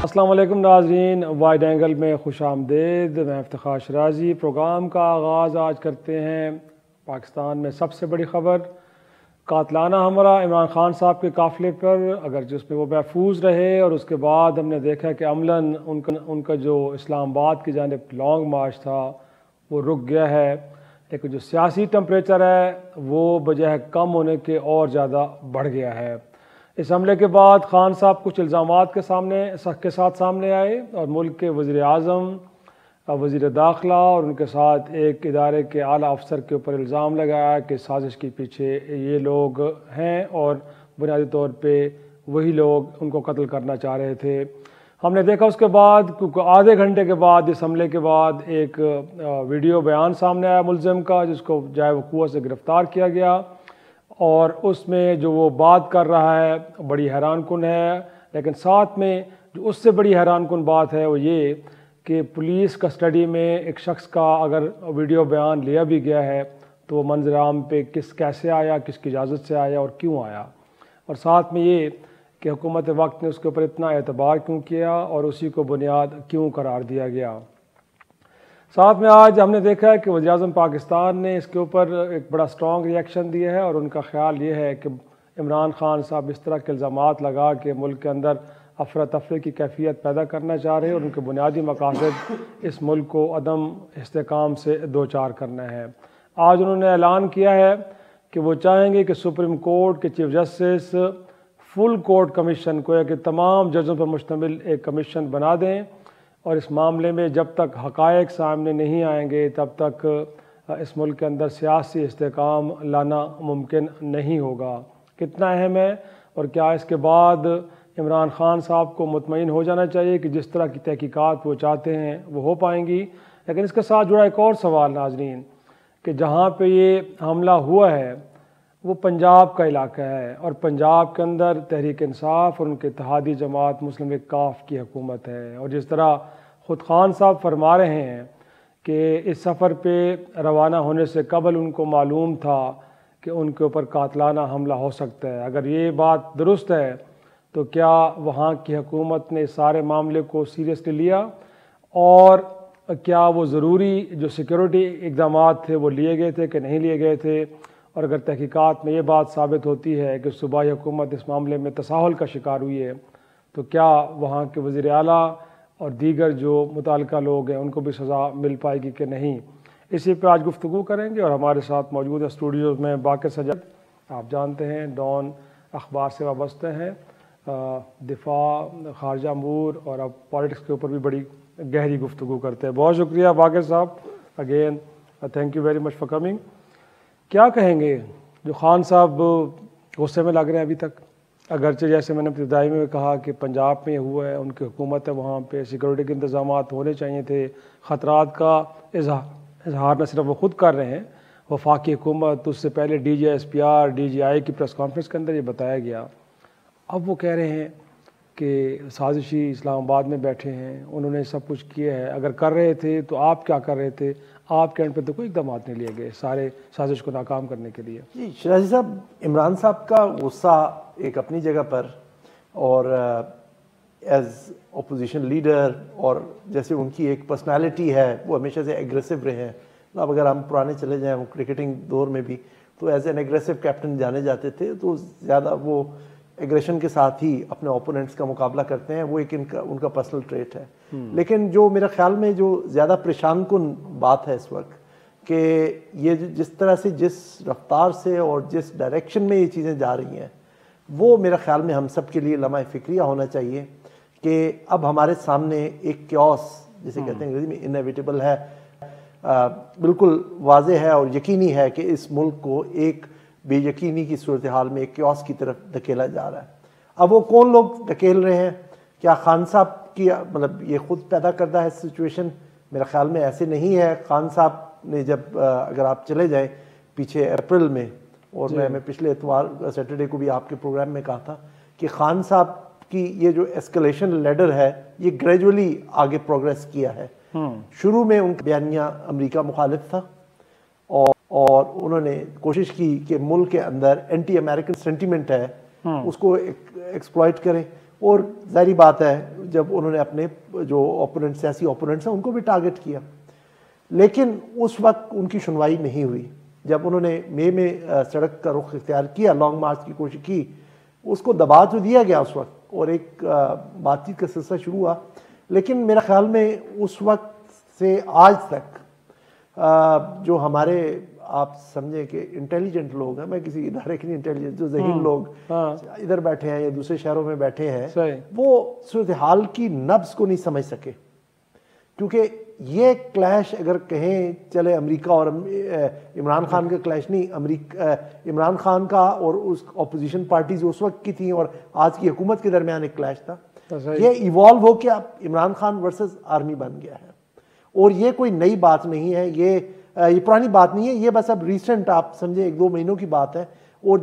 अस्सलाम वालेकुम नाज़रीन, वाइड एंगल में खुश आमदेद। मैं इफ्तिखार शराजी। प्रोग्राम का आगाज़ आज करते हैं पाकिस्तान में सबसे बड़ी ख़बर, कातलाना हमला इमरान ख़ान साहब के काफ़िले पर। अगर जिसमें वो महफूज रहे और उसके बाद हमने देखा कि अमलन उनका जो इस्लामाबाद की जानिब लॉन्ग मार्च था वो रुक गया है, लेकिन जो सियासी टेम्परेचर है वो बजाय कम होने के और ज़्यादा बढ़ गया है। इस हमले के बाद ख़ान साहब कुछ इल्ज़ामात के साथ सामने आए और मुल्क के वज़ीर आज़म, वज़ीर दाखिला और उनके साथ एक इदारे के आला अफसर के ऊपर इल्ज़ाम लगाया कि साजिश के पीछे ये लोग हैं और बुनियादी तौर पे वही लोग उनको कत्ल करना चाह रहे थे। हमने देखा उसके बाद आधे घंटे के बाद इस हमले के बाद एक वीडियो बयान सामने आया मुलज़िम का, जिसको जाए वक़ूअ से गिरफ़्तार किया गया और उसमें जो वो बात कर रहा है बड़ी हैरानकुन है। लेकिन साथ में जो उससे बड़ी हैरानकुन बात है वो ये कि पुलिस कस्टडी में एक शख्स का अगर वीडियो बयान लिया भी गया है तो वो मंज़र आम पे कैसे आया, किसकी इजाज़त से आया और क्यों आया, और साथ में ये कि हुकूमत वक्त ने उसके ऊपर इतना एतबार क्यों किया और उसी को बुनियाद क्यों करार दिया गया। साथ में आज हमने देखा है कि वज़ीर-ए-आज़म पाकिस्तान ने इसके ऊपर एक बड़ा स्ट्रॉन्ग रिएक्शन दिया है और उनका ख्याल ये है कि इमरान ख़ान साहब इस तरह के इल्ज़ामात लगा के मुल्क के अंदर अफरा तफरी की कैफियत पैदा करना चाह रहे हैं और उनके बुनियादी मकासद इस मुल्क को अदम इस्तेकाम से दो चार करना है। आज उन्होंने ऐलान किया है कि वो चाहेंगे कि सुप्रीम कोर्ट के chief justice full court commission को कि तमाम जजों पर मुश्तमिल एक कमीशन बना दें और इस मामले में जब तक हक़ाइक़ सामने नहीं आएंगे तब तक इस मुल्क के अंदर सियासी इस्तेकाम लाना मुमकिन नहीं होगा। कितना अहम है और क्या इसके बाद इमरान ख़ान साहब को मुतमईन हो जाना चाहिए कि जिस तरह की तहकीकात वो चाहते हैं वो हो पाएंगी। लेकिन इसके साथ जुड़ा एक और सवाल नाज़रीन कि जहाँ पे ये हमला हुआ है वो पंजाब का इलाका है और पंजाब के अंदर तहरीक इंसाफ और उनके इत्तेहादी जमात मुस्लिम लीग काफ की हुकूमत है और जिस तरह ख़ुद ख़ान साहब फरमा रहे हैं कि इस सफ़र पे रवाना होने से कबल उनको मालूम था कि उनके ऊपर कातलाना हमला हो सकता है। अगर ये बात दुरुस्त है तो क्या वहाँ की हुकूमत ने सारे मामले को सीरियसली लिया और क्या वो ज़रूरी जो सिक्योरिटी इक़दामात थे वो लिए गए थे कि नहीं लिए गए थे, और अगर तहकीकात में ये बात साबित होती है कि सूबाई हुकूमत इस मामले में तसाहुल का शिकार हुई है तो क्या वहाँ के वज़ीर आला और दीगर जो मुताल्लिका लोग हैं उनको भी सज़ा मिल पाएगी कि नहीं। इसी पर आज गुफ्तगू करेंगे और हमारे साथ मौजूद है स्टूडियो में बाक़िर सज्जाद, आप जानते हैं डॉन अखबार से वाबस्ते हैं, दिफा, खारजा अमूर और अब पॉलिटिक्स के ऊपर भी बड़ी गहरी गुफ्तगू करते हैं। बहुत शुक्रिया बाक़िर साहब, again thank you very much for coming. क्या कहेंगे जो ख़ान साहब गुस्से में लग रहे हैं अभी तक, अगरचे जैसे मैंने इब्तिदाई में कहा कि पंजाब में हुआ है, उनकी हुकूमत है, वहाँ पे सिक्योरिटी के इंतज़ामात होने चाहिए थे, ख़तरात का इजहार न सिर्फ वो ख़ुद कर रहे हैं, वफाकी हुकूमत उससे पहले DGSPR DGI की प्रेस कॉन्फ्रेंस के अंदर ये बताया गया। अब वो कह रहे हैं कि साजिशी इस्लामाबाद में बैठे हैं, उन्होंने सब कुछ किया है, अगर कर रहे थे तो आप क्या कर रहे थे, आपके एंड पे तो कोई इक़दाम नहीं लिए गए सारे साजिश को नाकाम करने के लिए। जी शराजी साहब, इमरान साहब का गुस्सा एक अपनी जगह पर और एज ओपोजिशन लीडर और जैसे उनकी एक पर्सनालिटी है वो हमेशा से एग्रेसिव रहे हैं। अब अगर हम पुराने चले जाएँ वो क्रिकेटिंग दौर में भी तो एज एन एग्रेसिव कैप्टन जाने जाते थे, तो ज़्यादा वो एग्रेशन के साथ ही अपने ओपोनेंट्स का मुकाबला करते हैं, वो एक उनका पर्सनल ट्रेट है। लेकिन जो मेरा ख्याल में जो ज़्यादा परेशान कुन बात है इस वक्त कि ये जिस तरह से जिस रफ्तार से और जिस डायरेक्शन में ये चीज़ें जा रही हैं वो मेरा ख्याल में हम सब के लिए लम्हा फ़िक्रिया होना चाहिए कि अब हमारे सामने एक क्योस जिसे कहते हैं अंग्रेजी में इनएविटेबल है, बिल्कुल वाज़े है और यकीनी है कि इस मुल्क को एक बेयकीनी की सूरत हाल में एक क्योस की तरफ धकेला जा रहा है। अब वो कौन लोग धकेल रहे हैं, क्या खान साहब की मतलब ये खुद पैदा करता है सिचुएशन? मेरा ख्याल में ऐसे नहीं है। खान साहब ने जब अगर आप चले जाएं पीछे अप्रैल में, और मैं पिछले इतवार सैटरडे को भी आपके प्रोग्राम में कहा था कि खान साहब की ये जो एस्केलेशन लेडर है ये ग्रेजुअली आगे प्रोग्रेस किया है। शुरू में उनका बयानिया अमेरिका मुखालिफ था और उन्होंने कोशिश की कि मुल्क के अंदर एंटी अमेरिकन सेंटीमेंट है उसको एक्सप्लॉइट करें, और जाहिर बात है जब उन्होंने अपने जो ओपोनेंट, सियासी ओपोनेंट्स हैं, उनको भी टारगेट किया, लेकिन उस वक्त उनकी सुनवाई नहीं हुई। जब उन्होंने मई में सड़क का रुख इख्तियार किया, लॉन्ग मार्च की कोशिश की, उसको दबा तो दिया गया उस वक्त और एक बातचीत का सिलसिला शुरू हुआ, लेकिन मेरे ख्याल में उस वक्त से आज तक जो हमारे, आप समझे कि इंटेलिजेंट लोग हैं, मैं किसी इदारे के नहीं, इंटेलिजेंट जो ज़हीन लोग इधर बैठे हैं या दूसरे शहरों में बैठे हैं, वो सूरत हाल की नब्ज़ को नहीं समझ सके। क्योंकि ये क्लैश अगर कहें चले अमेरिका और इमरान खान का क्लैश नहीं, इमरान खान का और उस अपोजिशन पार्टी जो उस वक्त की थी और आज की हुकूमत के दरमियान एक क्लैश था, ये इवॉल्व हो के अब इमरान खान वर्सेस आर्मी बन गया है। और ये कोई नई बात नहीं है, ये पुरानी बात नहीं है, ये बस अब रिसेंट आप समझे 1-2 महीनों की बात है। और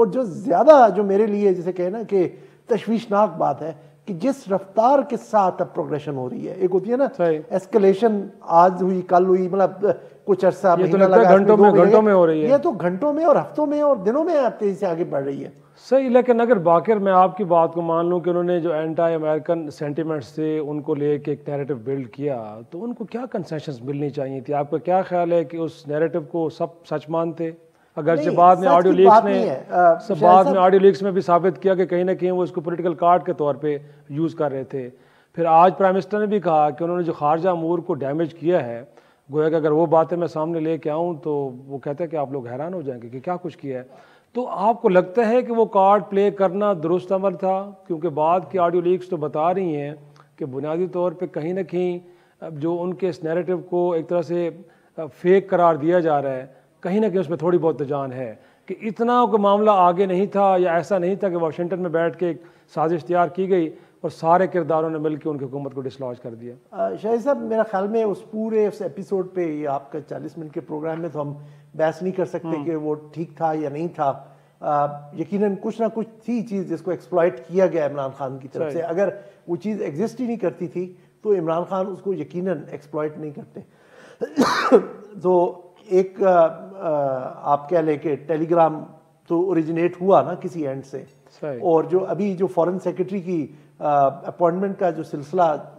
जो ज़्यादा जो मेरे लिए जैसे कहे ना कि तशवीशनाक बात है कि जिस रफ्तार के साथ अब प्रोग्रेशन हो रही है, एक होती है ना एस्केलेशन, आज हुई कल हुई, मतलब कुछ अर्सा महीना लगा, घंटों में हो रही है, ये तो घंटों में और हफ्तों में और दिनों में आप तेजी से आगे बढ़ रही है। सही, लेकिन अगर बाकिर मैं आपकी बात को मान लूं कि उन्होंने जो एंटी अमेरिकन सेंटिमेंट्स थे उनको लेके एक नैरेटिव बिल्ड किया, तो उनको क्या कंसेशंस मिलनी चाहिए थी? आपका क्या ख्याल है कि उस नैरेटिव को सब सच मानते? अगर बाद में ऑडियो लीक्स में भी साबित किया कि कहीं ना कहीं वो इसको पॉलिटिकल कार्ड के तौर पे यूज़ कर रहे थे। फिर आज प्राइम मिनिस्टर ने भी कहा कि उन्होंने जो खारजा अमूर को डैमेज किया है, गोया कि अगर वो बातें मैं सामने लेके आऊँ तो वो कहते हैं कि आप लोग हैरान हो जाएंगे कि क्या कुछ किया है। तो आपको लगता है कि वो कार्ड प्ले करना दुरुस्त अमल था? क्योंकि बाद की ऑडियो लीक्स तो बता रही हैं कि बुनियादी तौर पे कहीं ना कहीं जो उनके इस नैरेटिव को एक तरह से फेक करार दिया जा रहा है, कहीं ना कहीं उसमें थोड़ी बहुत जान है कि इतना कोई मामला आगे नहीं था, या ऐसा नहीं था कि वाशिंगटन में बैठ के एक साजिश तैयार की गई और सारे किरदारों ने मिलकर उनकी हुकूमत को डिसलॉज कर दिया। शाहिद साहब, मेरा ख्याल में उस पूरे उस एपिसोड पे, ये आपका 40 मिनट के प्रोग्राम में तो हम बहस नहीं कर सकते कि वो ठीक था या नहीं था। यकीनन कुछ ना कुछ थी चीज़ जिसको एक्सप्लॉइट किया गया इमरान खान की तरफ से। अगर वो चीज़ एग्जिस्ट ही नहीं करती थी तो इमरान खान उसको यकीनन एक्सप्लॉइट नहीं करते। तो एक आप कह लें कि टेलीग्राम तो ओरिजिनेट हुआ ना किसी एंड से, और जो अभी जो फॉरेन सेक्रेटरी की अपॉइंटमेंट का जो सिलसिला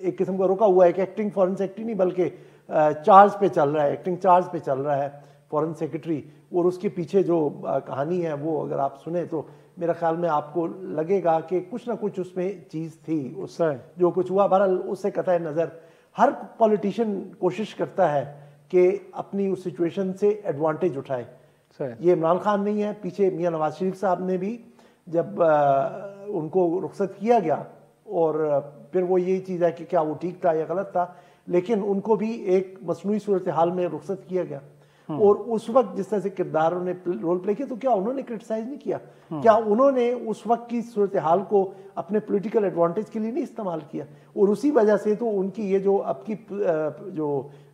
एक किस्म का रुका हुआ है, कि एक्टिंग फॉरेन सेक्रेटरी नहीं बल्कि चार्ज पे चल रहा है, एक्टिंग चार्ज पे चल रहा है फॉरेन सेक्रेटरी, और उसके पीछे जो कहानी है वो अगर आप सुने तो मेरा ख्याल में आपको लगेगा कि कुछ ना कुछ उसमें चीज़ थी। उससे जो कुछ हुआ, बहरहाल उससे कतई नज़र हर पॉलिटिशियन कोशिश करता है कि अपनी उस सिचुएशन से एडवांटेज उठाए। ये इमरान खान नहीं है, पीछे मियां नवाज शरीफ साहब ने भी जब उनको रुखसत किया गया, और फिर वो यही चीज़ है कि क्या वो ठीक था या गलत था, लेकिन उनको भी एक मसनूई सूरत हाल में रुखसत किया गया। और उस वक्त जिस तरह से किरदारों ने रोल प्ले किया, तो क्या उन्होंने क्रिटिसाइज नहीं किया? क्या उन्होंने उस वक्त की सूरत हाल को अपने पॉलिटिकल एडवांटेज के लिए नहीं इस्तेमाल किया? और उसी वजह से तो उनकी ये जो अब की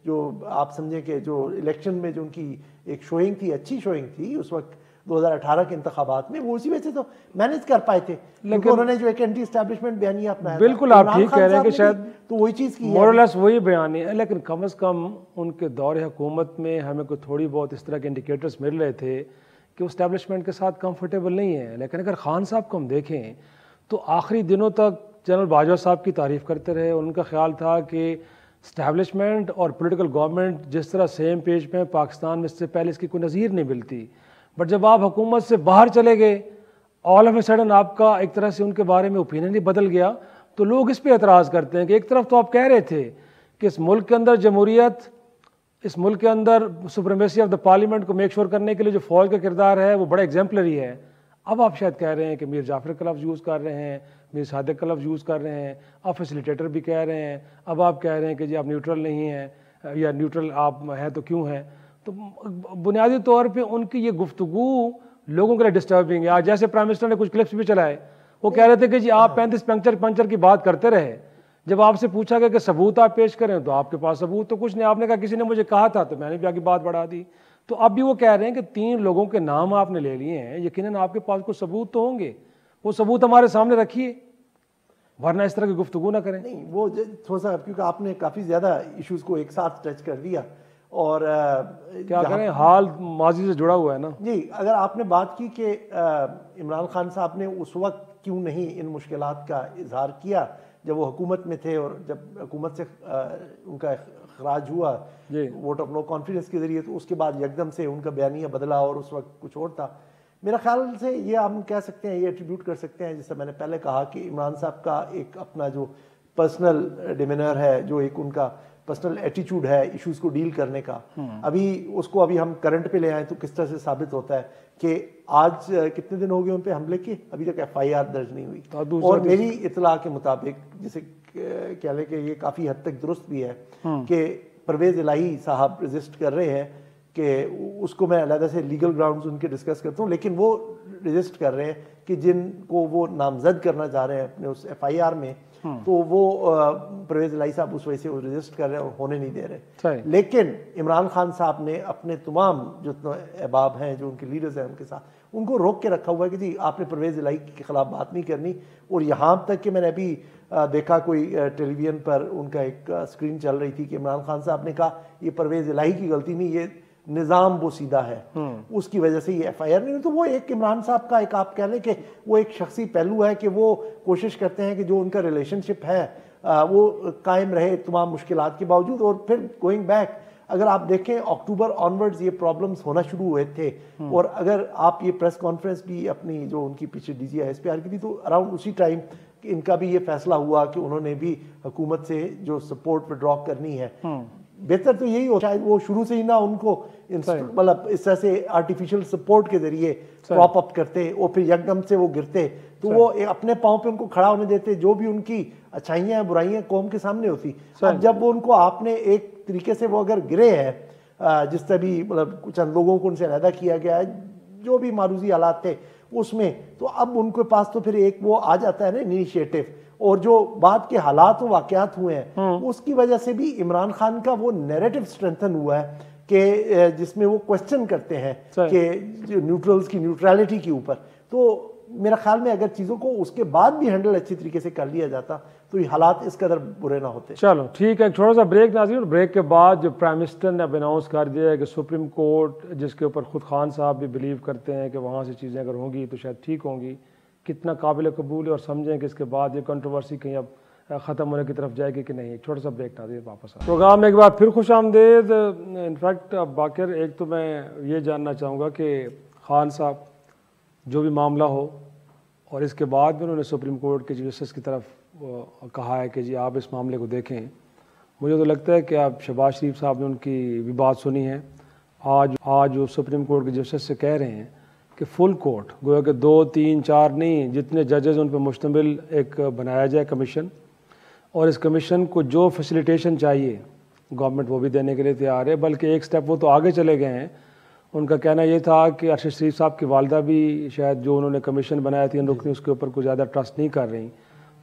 जो आप समझें कि जो इलेक्शन में जो उनकी एक शोइंग थी, अच्छी शोइंग थी उस वक्त 2018 के इंतखाबात में, वो उसी वजह से तो मैनेज कर पाए थे, लेकिन उन्होंने जो एक एंटी एस्टैब्लिशमेंट बयानिया अपनाया। बिल्कुल आप ठीक कह रहे हैं कि शायद तो वही चीज़ की मोरलेस वही बयान है, लेकिन कम से कम उनके दौरे हुकूमत में हमें कोई थोड़ी बहुत इस तरह के इंडिकेटर्स मिल रहे थे कि एस्टैब्लिशमेंट के साथ कंफर्टेबल नहीं है। लेकिन अगर खान साहब को हम देखें तो आखिरी दिनों तक जनरल बाजवा साहब की तारीफ़ करते रहे। उनका ख्याल था कि इस्टेब्लिशमेंट और पॉलिटिकल गवर्नमेंट जिस तरह सेम पेज पे पाकिस्तान में, इससे पहले इसकी कोई नज़ीर नहीं मिलती। बट जब आप हुकूमत से बाहर चले गए, ऑल ऑफ ए सडन आपका एक तरह से उनके बारे में ओपिनियन ही बदल गया। तो लोग इस पे एतराज़ करते हैं कि एक तरफ तो आप कह रहे थे कि इस मुल्क के अंदर जमहूरियत, इस मुल्क के अंदर सुप्रीमेसी ऑफ द पार्लियामेंट को मेक श्योर करने के लिए जो फ़ौज का किरदार है वो बड़ा एग्जाम्पलरी है। अब आप शायद कह रहे हैं कि मीर जाफर का लफ्ज़ यूज़ कर रहे हैं, मीर सादिक का लफ्ज़ यूज़ कर रहे हैं, आप फैसिलिटेटर भी कह रहे हैं, अब आप कह रहे हैं कि जी आप न्यूट्रल नहीं हैं, या न्यूट्रल आप हैं तो क्यों हैं। तो बुनियादी तौर पे उनकी ये गुफ्तगू लोगों के लिए डिस्टर्बिंग है। आज जैसे प्राइम मिनिस्टर ने कुछ क्लिप्स भी चलाए, वो कह रहे थे कि जी आप 35 पंचर की बात करते रहे, जब आपसे पूछा गया कि सबूत आप पेश करें तो आपके पास सबूत तो कुछ नहीं। आपने कहा किसी ने मुझे कहा था तो मैंने भी आगे बात बढ़ा दी। तो अब भी वो कह रहे हैं कि 3 लोगों के नाम आपने ले लिए हैं, यकीनन आपके पास कुछ सबूत तो होंगे, वो सबूत हमारे सामने रखिए, वरना इस तरह की गुफ्तगू ना करें। नहीं, वो थोड़ा सा, क्योंकि आपने काफ़ी ज़्यादा इश्यूज़ को एक साथ टच कर दिया, और क्या करें, हाल माजी से जुड़ा हुआ है ना जी। अगर आपने बात की कि इमरान खान साहब ने उस वक्त क्यों नहीं इन मुश्किलात का इजहार किया जब वो हुकूमत में थे, और जब हुकूमत से उनका खराज हुआ वोट ऑफ नो कॉन्फिडेंस के जरिए, तो उसके बाद यकदम से उनका बयानिया बदला और उस वक्त कुछ और था। मेरा ख्याल से ये हम कह सकते हैं, ये एट्रीब्यूट कर सकते हैं, जैसे मैंने पहले कहा कि इमरान साहब का एक अपना जो पर्सनल डिमेनर है, जो एक उनका पर्सनल एटीट्यूड है इश्यूज को डील करने का, अभी उसको अभी हम करंट पे ले आए तो किस तरह से साबित होता है कि आज कितने दिन हो गए उन पे हमले के, अभी तक FIR दर्ज नहीं हुई। और मेरी इतला के मुताबिक, जिसे कह लें कि ये काफ़ी हद तक दुरुस्त भी है कि परवेज़ इलाही साहब रजिस्ट कर रहे हैं, कि उसको मैं अलग से लीगल ग्राउंड्स उनके डिस्कस करता हूँ, लेकिन वो रजिस्ट कर रहे हैं कि जिनको वो नामजद करना चाह रहे हैं अपने उस FIR में, तो वो परवेज़ इलाही साहब उस वजह से वो रजिस्ट कर रहे हैं और होने नहीं दे रहे। लेकिन इमरान खान साहब ने अपने तमाम जो अहबाब हैं, जो उनके लीडर्स हैं, उनके साथ उनको रोक के रखा हुआ है कि जी आपने परवेज़ इलाही के खिलाफ बात नहीं करनी। और यहाँ तक कि मैंने अभी देखा कोई टेलीविजन पर उनका एक स्क्रीन चल रही थी कि इमरान खान साहब ने कहा ये परवेज़ इलाही की गलती नहीं, ये निज़ाम वो सीधा है, उसकी वजह से ये FIR नहीं। तो वो एक इमरान साहब का एक, आप कह लें कि वो एक शख्सी पहलू है कि वो कोशिश करते हैं कि जो उनका रिलेशनशिप है वो कायम रहे तमाम मुश्किलात के बावजूद। और फिर गोइंग बैक, अगर आप देखें अक्टूबर ऑनवर्ड्स ये प्रॉब्लम्स होना शुरू हुए थे, और अगर आप ये प्रेस कॉन्फ्रेंस भी अपनी जो उनकी पीछे DG SPR की थी, तो अराउंड उसी टाइम इनका भी ये फैसला हुआ कि उन्होंने भी हुकूमत से जो सपोर्ट विड्रॉ करनी है। बेहतर तो यही हो, शायद वो शुरू से ही ना उनको मतलब इस तरह से आर्टिफिशियल सपोर्ट के जरिए प्रॉप अप करते और फिर यकदम से वो गिरते, तो वो अपने पाँव पे उनको खड़ा होने देते, जो भी उनकी अच्छाइयाँ बुराइयाँ कौम के सामने होती। अब जब वो उनको आपने एक तरीके से वो अगर गिरे हैं, जिस तरह भी मतलब चंद लोगों को उनसे अलहदा किया गया है, जो भी मारूजी हालात थे उसमें, तो अब उनके पास तो फिर एक वो आ जाता है ना इनिशिएटिव, और जो बाद के हालात वाकयात हुए हैं उसकी वजह से भी इमरान खान का वो नैरेटिव स्ट्रेंथन हुआ है कि जिसमें वो क्वेश्चन करते हैं कि न्यूट्रल्स की न्यूट्रलिटी के ऊपर। तो मेरा ख्याल में अगर चीज़ों को उसके बाद भी हैंडल अच्छी तरीके से कर लिया जाता तो ये हालात इस कदर बुरे ना होते। चलो ठीक है, एक छोटा सा ब्रेक नाज़रीन। ब्रेक के बाद जो प्राइम मिनिस्टर ने अब अनाउंस कर दिया है कि सुप्रीम कोर्ट, जिसके ऊपर खुद खान साहब भी बिलीव करते हैं कि वहाँ से चीज़ें अगर होंगी तो शायद ठीक होंगी, कितना काबिल कबूल है, और समझें कि इसके बाद ये कंट्रोवर्सी कहीं अब ख़त्म होने की तरफ जाएगी कि नहीं। एक छोटा सा ब्रेक नाज़रीन, वापस आ प्रोग्राम में एक बार फिर खुश आमदेद। इनफैक्ट अब बाकिर एक तो मैं ये जानना चाहूँगा कि खान साहब जो भी मामला हो, और इसके बाद भी उन्होंने सुप्रीम कोर्ट के जस्टिस की तरफ कहा है कि जी आप इस मामले को देखें। मुझे तो लगता है कि आप शहबाज शरीफ साहब ने उनकी भी बात सुनी है। आज जो सुप्रीम कोर्ट के जस्टिस से कह रहे हैं कि फुल कोर्ट, गोया कि 2, 3, 4 नहीं, जितने जजेस उन पर मुश्तमिल एक बनाया जाए कमीशन, और इस कमीशन को जो फैसिलिटेशन चाहिए गवर्नमेंट वो भी देने के लिए तैयार है। बल्कि एक स्टेप वो तो आगे चले गए हैं। उनका कहना ये था कि अरशद शरीफ साहब की वालदा भी शायद जो उन्होंने कमीशन बनाया थी रुकनी, उसके ऊपर कुछ ज़्यादा ट्रस्ट नहीं कर रही,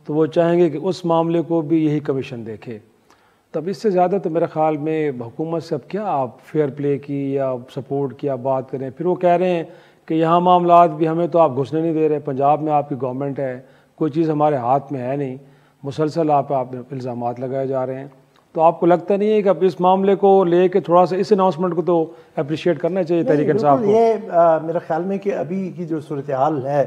तो वो चाहेंगे कि उस मामले को भी यही कमीशन देखे। तब इससे ज़्यादा तो मेरे ख्याल में हुकूमत से अब क्या आप फेयर प्ले की या सपोर्ट की आप बात करें। फिर वो कह रहे हैं कि यहाँ मामलात भी हमें तो आप घुसने नहीं दे रहे, पंजाब में आपकी गवर्नमेंट है, कोई चीज़ हमारे हाथ में है नहीं, मुसलसल आप इल्ज़ाम लगाए जा रहे हैं। तो आपको लगता नहीं है कि अब इस मामले को लेके थोड़ा सा इस अनाउंसमेंट को तो अप्रिशिएट करना चाहिए तहरीक इंसाफ को? ये मेरा ख्याल में कि अभी की जो सूरत हाल है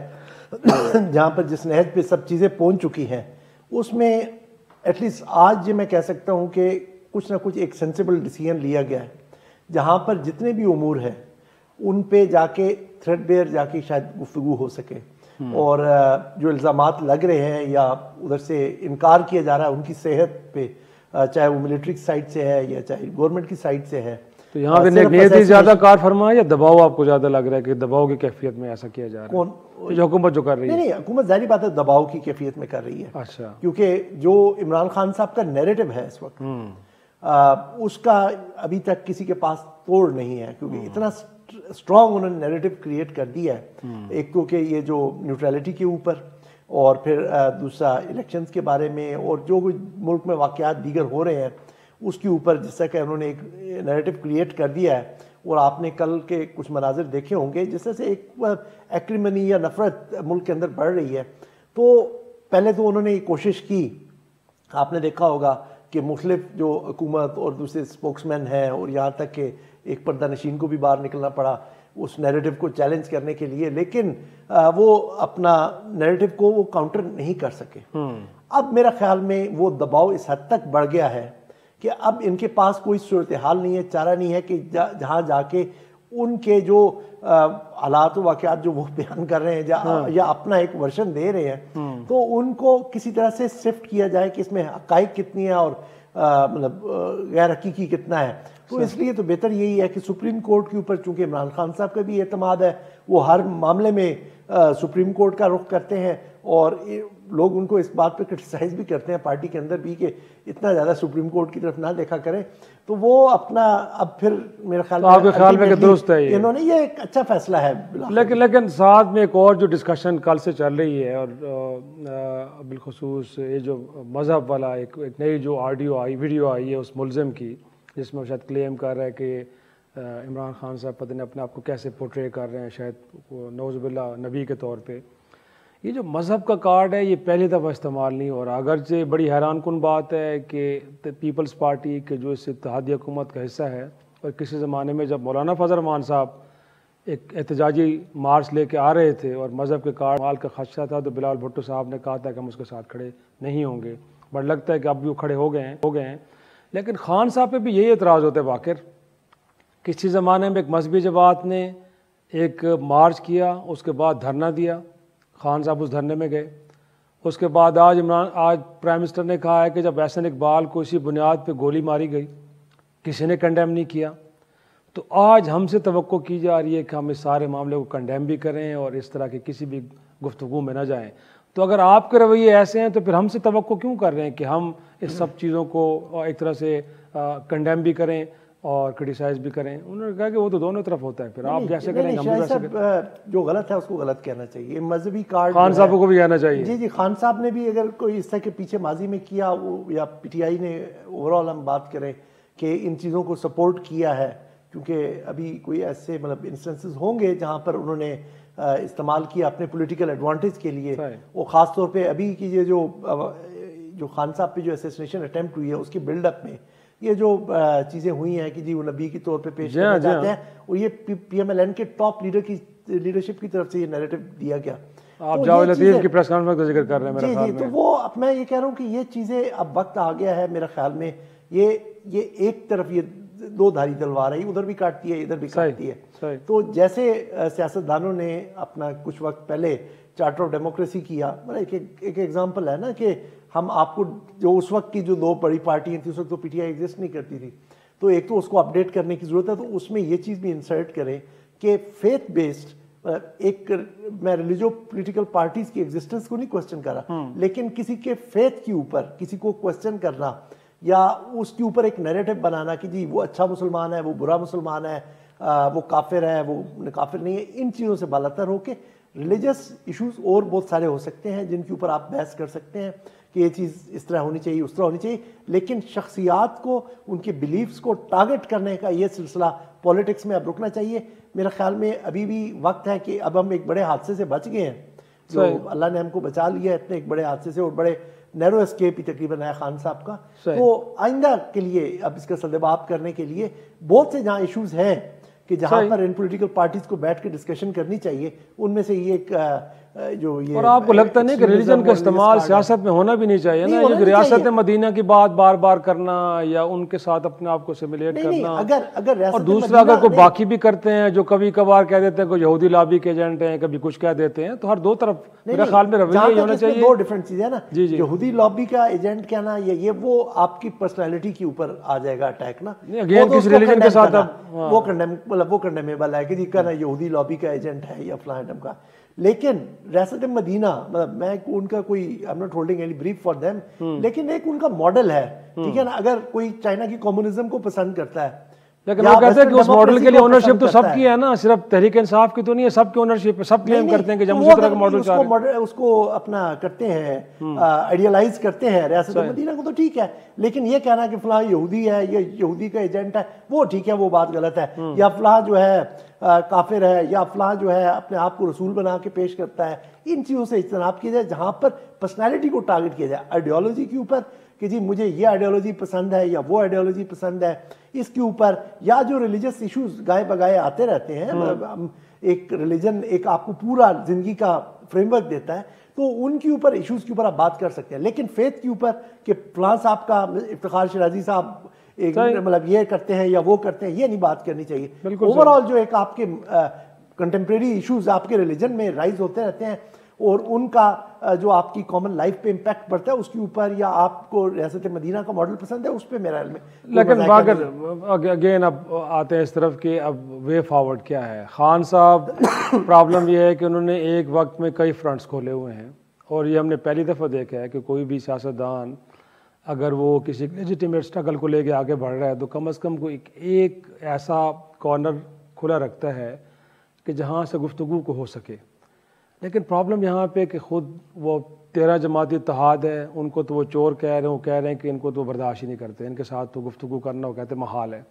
जहाँ पर जिस नहज पे सब चीज़ें पहुँच चुकी हैं, उसमें एटलीस्ट आज ये मैं कह सकता हूँ कि कुछ ना कुछ एक सेंसिबल डिसीजन लिया गया है, जहाँ पर जितने भी उमूर हैं उन पे जाके थ्रेडबेयर जाके शायद गुफ्तगू हो सके, और जो इल्ज़ामात लग रहे हैं या उधर से इनकार किया जा रहा है उनकी सेहत पे, चाहे वो मिलिट्री साइड से है या चाहे गवर्नमेंट की साइड से है, तो यहाँ पे नियति ज़्यादा कार फरमा है या दबाव आपको ज़्यादा लग रहा है कि दबाव की कैफियत में ऐसा किया जा रहा है? कौन जो हुकूमत जो कर रही है? नहीं, हुकूमत जाहिर बात है दबाव की कैफियत में कर रही है। अच्छा, क्योंकि जो इमरान खान साहब का नैरेटिव है इस वक्त, उसका अभी तक किसी के पास तोड़ नहीं है, क्योंकि इतना स्ट्रॉन्ग उन्होंने नैरेटिव क्रिएट कर दिया है। एक तो कि ये जो न्यूट्रलिटी के ऊपर, और फिर दूसरा इलेक्शंस के बारे में, और जो मुल्क में वाक़यात दीगर हो रहे हैं उसके ऊपर, जिससे कि उन्होंने एक नैरेटिव क्रिएट कर दिया है। और आपने कल के कुछ मनाजिर देखे होंगे जिससे से एक एक्रिमनी या नफरत मुल्क के अंदर बढ़ रही है। तो पहले तो उन्होंने कोशिश की, आपने देखा होगा कि मुख्तलिफ जो हुकूमत और दूसरे स्पोक्समैन हैं, और यहाँ तक कि एक पर्दा नशीन को भी बाहर निकलना पड़ा, उस नैरेटिव को चैलेंज करने के लिए, लेकिन वो अपना नैरेटिव को वो काउंटर नहीं कर सके। अब मेरा ख्याल में वो दबाव इस हद तक बढ़ गया है कि अब इनके पास कोई सूरत हाल नहीं है, चारा नहीं है कि जहाँ जाके उनके जो हालात वाक़यात जो वो बयान कर रहे हैं या अपना एक वर्जन दे रहे हैं, तो उनको किसी तरह से शिफ्ट किया जाए कि इसमें हक़ाइक़ कितनी है और मतलब गैर हकीकी कितना है। तो इसलिए तो बेहतर यही है कि सुप्रीम कोर्ट के ऊपर, चूंकि इमरान खान साहब का भी एतमाद है, वो हर मामले में सुप्रीम कोर्ट का रुख करते हैं और लोग उनको इस बात पे क्रिटिसाइज भी करते हैं पार्टी के अंदर भी कि इतना ज़्यादा सुप्रीम कोर्ट की तरफ ना देखा करें। तो वो अपना अब फिर मेरे ख्याल में आपके ख्याल में दुरुस्त है इन्होंने ये एक अच्छा फैसला है। लेकिन साथ में एक और जो डिस्कशन कल से चल रही है और बिलखुसूस ये जो मज़हब वाला एक नई जो वीडियो आई है उस मुलजिम की, जिसमें शायद क्लेम कर रहा है कि इमरान खान साहब पता नहीं अपने आप को कैसे पोर्ट्रे कर रहे हैं, शायद नौज़ुबिल्लाह नबी के तौर पे। ये जो मज़हब का कार्ड है ये पहली दफ़ा इस्तेमाल नहीं हो रहा। अगरचे बड़ी हैरान कुन बात है कि पीपल्स पार्टी के जो इस इत्तेहादी हुकूमत का हिस्सा है, और किसी ज़माने में जब मौलाना फजल रहमान साहब एक एहतजाजी मार्च लेके आ रहे थे और मज़हब के कार्ड माल का खदशा था, तो बिलावल भुट्टो साहब ने कहा था कि हम उसके साथ खड़े नहीं होंगे। बट लगता है कि अब भी वो खड़े हो गए हैं। लेकिन खान साहब पे भी यही एतराज़ होता है वाकिर। किसी ज़माने में एक मजहबी जमात ने एक मार्च किया, उसके बाद धरना दिया, खान साहब उस धरने में गए। उसके बाद आज प्राइम मिनिस्टर ने कहा है कि जब एहसन इकबाल को इसी बुनियाद पे गोली मारी गई, किसी ने कंडेम नहीं किया, तो आज हमसे तवक्को की जा रही है कि हम इस सारे मामले को कंडेम भी करें और इस तरह की किसी भी गुफ्तगू में न जाएं। तो अगर आपके रवैये ऐसे हैं तो फिर हमसे तवक्को क्यों कर रहे हैं कि हम इस सब चीज़ों को एक तरह से कंडेम भी करें और क्रिटिसाइज भी करें? उन्होंने कहा कि वो तो दोनों तरफ होता है, फिर आप जैसे करेंगे हम भी वैसे करें। जो गलत है उसको गलत कहना चाहिए। मजहबी कार्ड खान साहब को भी कहना चाहिए। जी, खान साहब ने भी अगर कोई इस तरह के पीछे माजी में किया, या पीटीआई ने ओवरऑल हम बात करें कि इन चीज़ों को सपोर्ट किया है, क्योंकि अभी कोई ऐसे मतलब इंस्टेंसेस होंगे जहाँ पर उन्होंने इस्तेमाल किया अपने पॉलिटिकल एडवांटेज के लिए। वो ख़ास तौर पे अभी की ये जो खान साहब पे जो असैसिनेशन अटेम्प्ट हुई है उसकी बिल्डअप में ये जो चीज़ें हुई हैं कि जी वो नबी के तौर पे पेश किए जाते हैं, और ये पीएमएलएन के टॉप लीडर की लीडरशिप की तरफ से ये नैरेटिव दिया गया। आप जावेद लतीफ़ की प्रेस कॉन्फ्रेंस का जिक्र कर रहे हैं मेरे ख्याल में। तो वो अब मैं ये कह रहा हूँ कि ये चीज़ें अब वक्त आ गया है मेरे ख्याल में। ये एक तरफ ये दो धारी तलवार है, उधर भी काटती है इधर भी काटती है। तो जैसे सियासतदानों ने अपना कुछ वक्त पहले चार्टर ऑफ डेमोक्रेसी किया, मतलब एक एग्जाम्पल है ना कि हम आपको जो उस वक्त की जो दो बड़ी पार्टियां थी, उस वक्त तो पीटीआई एग्जिस्ट नहीं करती थी, तो एक तो उसको अपडेट करने की ज़रूरत है, तो उसमें ये चीज़ भी इंसर्ट करें कि फेथ बेस्ड मैं रिलीजियो पॉलिटिकल पार्टीज की एग्जिस्टेंस को नहीं क्वेश्चन कर रहा, लेकिन किसी के फेथ के ऊपर किसी को क्वेश्चन करना या उसके ऊपर एक नैरेटिव बनाना कि जी वो अच्छा मुसलमान है, वो बुरा मुसलमान है, वो काफिर है, वो काफिर नहीं है, इन चीज़ों से बालातर होके रिलीजियस इश्यूज और बहुत सारे हो सकते हैं जिनके ऊपर आप बहस कर सकते हैं कि ये चीज़ इस तरह होनी चाहिए, उस तरह होनी चाहिए, लेकिन शख्सियात को, उनके बिलीफ्स को टारगेट करने का ये सिलसिला पॉलिटिक्स में अब रुकना चाहिए। मेरे ख्याल में अभी भी वक्त है कि अब हम एक बड़े हादसे से बच गए हैं, जो अल्लाह ने हमको बचा लिया है इतने एक बड़े हादसे से, और बड़े नैरो एस्केप ही तकरीबन है खान साहब का। तो आइंदा के लिए अब इसका सद्भाव करने के लिए बहुत से जहाँ इश्यूज हैं कि जहाँ पर इन पॉलिटिकल पार्टीज को बैठ के डिस्कशन करनी चाहिए, उनमें से ये एक जो ये, और आपको लगता नहीं कि रिलीजन का इस्तेमाल सियासत में होना भी नहीं चाहिए ना? ये रियासत मदीना की बात बार बार करना या उनके साथ अपने आप को सिमुलेट करना, अगर और दूसरा अगर कोई बाकी भी करते हैं जो कभी कभार कह देते हैं कोई यहूदी लॉबी के एजेंट हैं, कभी कुछ कह देते हैं, तो हर दो तरफ मेरे ख्याल में रवैया होना चाहिए। दो डिफरेंट चीजें है ना। यहूदी लॉबी का एजेंट कहना ये वो आपकी पर्सनैलिटी के ऊपर आ जाएगा अटैक ना, किस रिलीजन के साथ वो कंडेमेबल है कि जी कहना यहूदी लॉबी का एजेंट है या फलाना का। लेकिन रियासत मदीना, मतलब मैं उनका कोई I am not holding any brief for them, लेकिन एक उनका मॉडल है, ठीक है ना। अगर कोई चाइना की कम्युनिज्म को पसंद करता है, लेकिन वो कहते हैं कि उस मॉडल के लिए ओनरशिप तो सबकी है ना, सिर्फ तहरीक इंसाफ की तो नहीं है, सबकी ओनरशिप है। सब क्लेम करते हैं कि जब उसी तरह का मॉडल चाह रहे हैं उसको अपना करते हैं, आइडियलाइज करते हैं रियासत मदीना को, तो ठीक है। लेकिन ये कहना कि फलां यहूदी है, ये यहूदी का एजेंट है, वो ठीक है, वो बात गलत है। या फलां जो है काफिर है, या फलां जो है अपने आप को रसूल बना के पेश करता है, इन चीज़ों से इज्तनाब किया जाए। जहाँ पर पर्सनैलिटी को टारगेट किया जाए, आइडियोलॉजी के ऊपर कि जी मुझे ये आइडियोलॉजी पसंद है या वो आइडियोलॉजी पसंद है, इसके ऊपर, या जो रिलीजियस इश्यूज गाए बगाए आते रहते हैं, एक रिलीजन एक आपको पूरा जिंदगी का फ्रेमवर्क देता है, तो उनके ऊपर इश्यूज के ऊपर आप बात कर सकते हैं। लेकिन फेथ के ऊपर कि फलां साहब का, इफ्तिखार शिराजी साहब एक मतलब ये करते हैं या वो करते हैं, ये नहीं बात करनी चाहिए। ओवरऑल जो एक आपके कंटेम्प्रेरी इश्यूज आपके रिलीजन में राइज होते रहते हैं और उनका जो आपकी कॉमन लाइफ पे इम्पैक्ट पड़ता है उसके ऊपर, या आपको रियासत मदीना का मॉडल पसंद है, उस पर मेरा इल्म है। लेकिन अगर अगेन अब आते हैं इस तरफ कि अब वे फॉरवर्ड क्या है। खान साहब प्रॉब्लम ये है कि उन्होंने एक वक्त में कई फ्रंट्स खोले हुए हैं, और ये हमने पहली दफ़ा देखा है कि कोई भी सियासतदान अगर वो किसी लेजिटिमेट स्ट्रगल को लेके आगे बढ़ रहा है तो कम से कम कोई एक ऐसा कॉर्नर खुला रखता है कि जहाँ से गुफ्तगू को हो सके। लेकिन प्रॉब्लम यहाँ पे कि ख़ुद वो 13 जमाती इत्तेहाद है, उनको तो वो चोर कह रहे हैं, वो कह रहे हैं कि इनको तो बर्दाश्त ही नहीं करते, इनके साथ तो गुफ्तगू करना वो कहते महाल है।